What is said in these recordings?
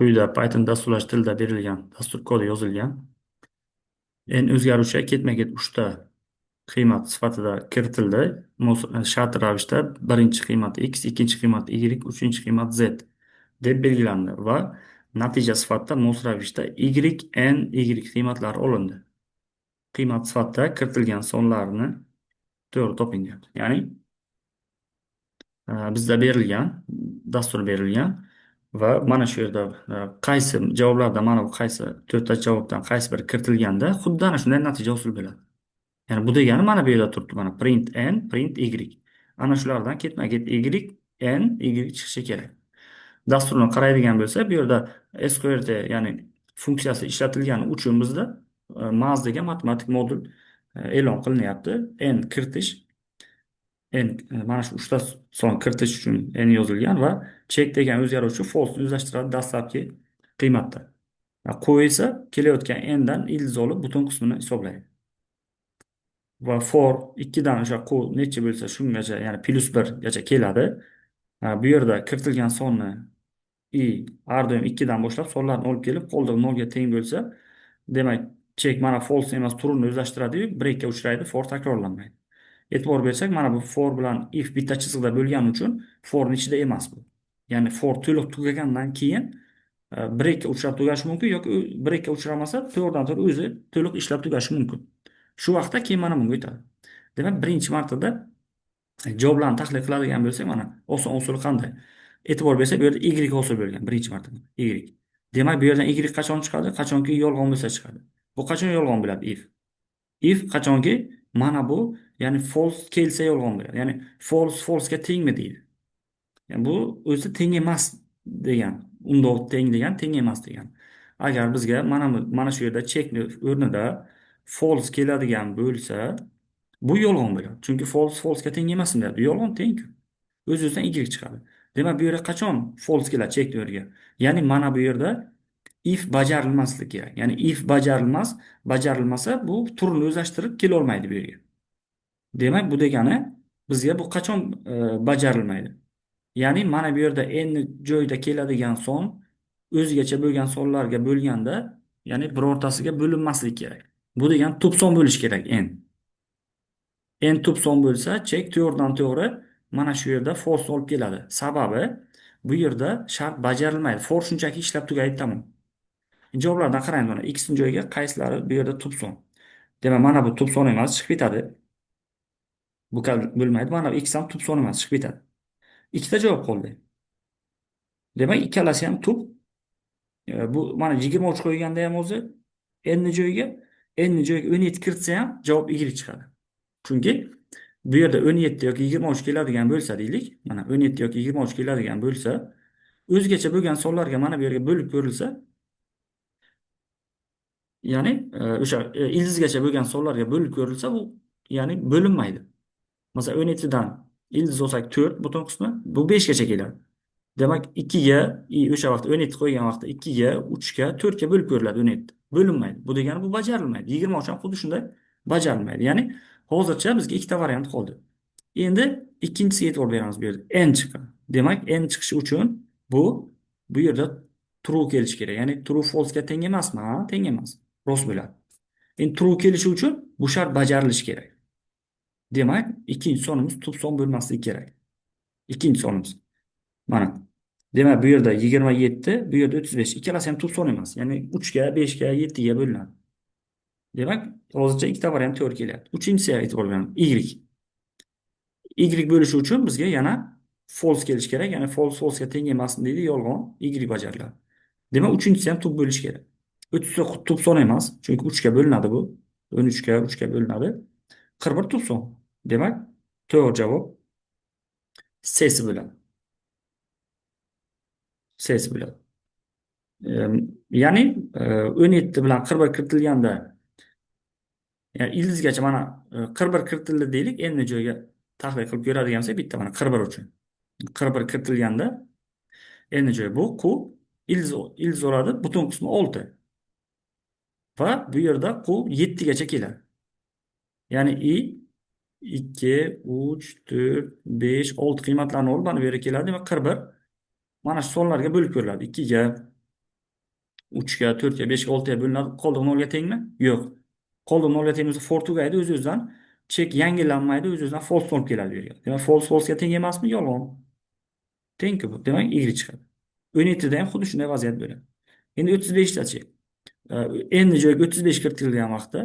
Quyida Python dasturlash tilida berilgan dastur kodi yozilgan. En o'zgaruvchi ketma-ket uchta qiymat sifatida kiritildi. Shart ravishda birinchi qiymat x, ikkinchi qiymat y, uchinchi qiymat z deb belgilandi va natija sifatida mos ravishda y qiymatlari olindi. Qiymat sifatida kiritilgan sonlarni to'g'ri toping deyapti. Ya'ni bizda berilgan, dastur berilgan va mana shu yerda qaysi javoblarda mana bu qaysi to'rtta javobdan qaysi biri kiritilganda xuddi ana shunday natija hosil bo'ladi. Ya'ni bu degani mana bu yerda turibdi, mana print n, print y. Ana shulardan ketma-ket y chiqishi kerak. Dasturni qaraydigan bo'lsa, bu yerda sqrt ya'ni funksiyasi ishlatilgani uchun bizda maz degan matematik modul e'lon qilinyapti. N kiritish mana shu uchta son kiritish uchun n yozilgan va check degan o'zgaruvchi false o'zlashtiradi dastlabki qiymatda. Qo'y esa kelayotgan n dan ildiz olib butun qismini hisoblaydi. Va for 2 dan o'sha qo'y necha bo'lsa shungacha, ya'ni +1gacha keladi. Bu yerda kiritilgan sonni i har doim 2 dan boshlab sonlarni olib kelib qoldig'i 0 ga teng bo'lsa, demak check mana false emas true'ni o'zlashtiradi-yu, break'ga uchraydi, for takrorlanmaydi. E'tibor bersak, mana bu for bilan if bitta chiziqda bo'lgani uchun forning ichida emas bu. Ya'ni for to'liq tugagandan keyin break'ga uchrab tugashi mumkin yoki break'ga uchramasa to'g'ridan to'g'ri o'zi to'liq ishlab tugashi mumkin. Shu vaqtda keyin mana bunga o'tadi. Demak, birinchi martada javoblarni tahlil qiladigan bo'lsak, mana oson usul qanday? E'tibor bersak, bu yerda y hosil bo'lgan birinchi martada. Y. Demak, bu yerdan y qachon chiqadi? Qachonki yolg'on bo'lsa chiqadi. Bu qachon yolg'on bo'ladi? If qachonki mana bu, ya'ni false kelsa yolg'on bo'ladi. Ya'ni false'ga tengmi deydi. Yani bu o'zi teng emas degan. Undoq teng degan teng emas degan. Agar bizga mana shu yerda checkni o'rnida false keladigan bo'lsa, bu yolg'on bo'ladi. Chunki false'ga teng emasmi deyapti. Yolg'on teng-ku. O'z-o'zidan y chiqadi. Demak, bu yerda qachon false keladi checkni o'rniga? Ya'ni mana bu yerda if bajarilmasligi kerak. Ya'ni if bajarilmasa bu turni o'zlashtirib kela olmaydi bu yerga. Demak, bu degani bizga bu qachon bajarilmaydi? Ya'ni mana bu yerda n joyda keladigan son o'zgacha bo'lgan sonlarga bo'lganda, ya'ni birortasiga bo'linmasligi kerak. Bu degani tub son bo'lishi kerak n. N tub son bo'lsa, check to'g'ridan to'g'ri mana shu yerda false olib keladi. Sababi bu yerda shart bajarilmaydi. For shunchaki ishlab tugaydi, tamom. Javoblardan qaraymiz mana x ning joyiga qaysilari bu yerda tub son. Demak, mana bu tub son emas, chiqib ketadi. Bu bo'lmaydi. Mana bu x ham tub son emas, chiqib ketadi. Ikkita javob qoldi. Demak, ikkalasi ham tub. Bu mana 23 qo'yganda ham o'zi n ni joyiga 17 kiritsa ham javob y chiqadi. Chunki bu yerda 17 yoki 23 keladigan bo'lsa deylik, mana 17 yoki 23 keladigan bo'lsa, o'zgacha bo'lgan sonlarga mana bu yerga bo'lib ko'rilsa, ya'ni o'sha ildizgacha bo'lgan sonlarga bo'lib ko'rilsa, bu ya'ni bo'linmaydi. Masalan, 17 dan ildiz olsak 4 butun qismi, bu 5 gacha keladi. Demak, 2 ga o'sha vaqt 17 qo'ygan vaqtda 2 ga, 3 ga, 4 ga bo'lib ko'riladi 17. Bo'linmaydi. Bu degani bu bajarilmaydi. 23 ham xuddi shunday bajarilmaydi. Ya'ni hozircha bizga ikkita variant qoldi. Endi ikkinchisiga e'tibor beramiz bu yerda. N chiqqan. Demak, n chiqishi uchun bu yerda true kelishi kerak. Ya'ni true false ga teng emasmi? Ha, teng emas. Rost bo'ladi. Endi true kelishi uchun bu shart bajarilishi kerak. Demak, ikkinchi sonimiz tub son bo'lmasligi kerak. Ikkinchi sonimiz. Mana. Demak, bu yerda 27, bu yerda 35. Ikkalasi ham tub son emas. Ya'ni 3 ga, 5 ga, 7 ga bo'linadi. Demak, hozircha ikkita variant to'g'ri kelyapti. Uchinchisiga e'tibor beramiz. Y bo'lishi uchun bizga yana false kelish kerak. Ya'ni false'ga teng emasmi deydi, yolg'on y bajariladi. Demak, uchinchisi ham tub bo'lishi kerak. 30 tub son emas, chunki 3 ga bo'linadi bu. 13 ga 3 ga bo'linadi. 41 tub son. Demak, to'g'ri javob C bo'ladi. C bo'ladi. Ya'ni 17 bilan 41 kiritilganda, ya'ni ildizgacha mana 41 kiritildi deylik, n joyiga tahlil qilib ko'radigan bo'lsak, bitta mana 41 uchun. 41 kiritilganda n joyi bu q ildiz oladi, butun qismi 6. Va bu yerda q 7 gacha keladi. Ya'ni i 2, 3, 4, 5, 6 qiymatlarni olib mana bu yerga keladi. Demak, 41 mana shu sonlarga bo'lib ko'riladi. 2 ga, 3'ga, 4'ga, 5'ga, 6'ga bo'linadi. Qoldig'i 0'ga tengmi? Yo'q. Qoldig'i 0'ga teng bo'lsa for tugaydi o'z-o'zidan. Chek yangilanmaydi, o'z-o'zidan false bo'lib keladi bu yerga. Demak, false false'ga teng emasmi? Yolg'on. Tengku bu. Demak, y chiqadi. Unitda ham xuddi shunday vaziyat bo'ladi. Endi 35dachi. Endi joyiga 35 kiritilgan vaqtda,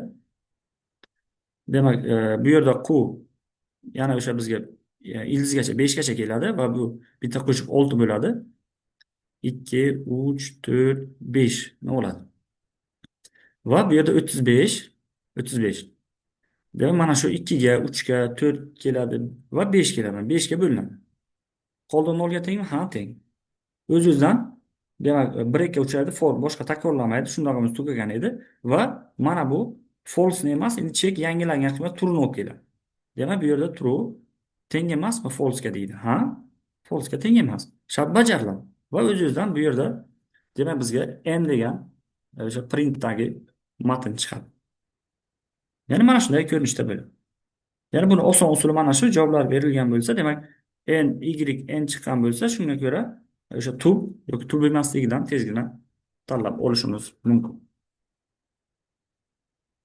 demak, bu yerda yana o'sha bizga ildizgacha 5 gacha keladi va bu bitta qo'shib 6 bo'ladi. 2, 3, 4, 5 nima bo'ladi? Va bu yerda 35, 35. Demak, mana shu 2 ga, 3 ga, 4 keladi va 5 keladi. 5 ga bo'linadi. Qoldi 0 ga tengmi? Ha, teng. O'z-o'zidan, demak, breakga uchraydi, for boshqa takrorlamaydi, shundog'imiz tugagan edi va mana bu false emas, endi check yangilangan qismat true olib keladi. Demak, bu yerda true teng emasmi false ga deydi. Ha? False ga teng emas. Shart bajariladi. Va o'z-o'zidan bu yerda demak bizga m degan o'sha printdagi matn chiqadi. Ya'ni mana shunday ko'rinishda bo'ladi. Ya'ni buni oson usuli mana shu javoblar berilgan bo'lsa, demak n y n chiqqan bo'lsa, shunga ko'ra o'sha tub yoki tub emasligidan tezgina tanlab olishimiz mumkin.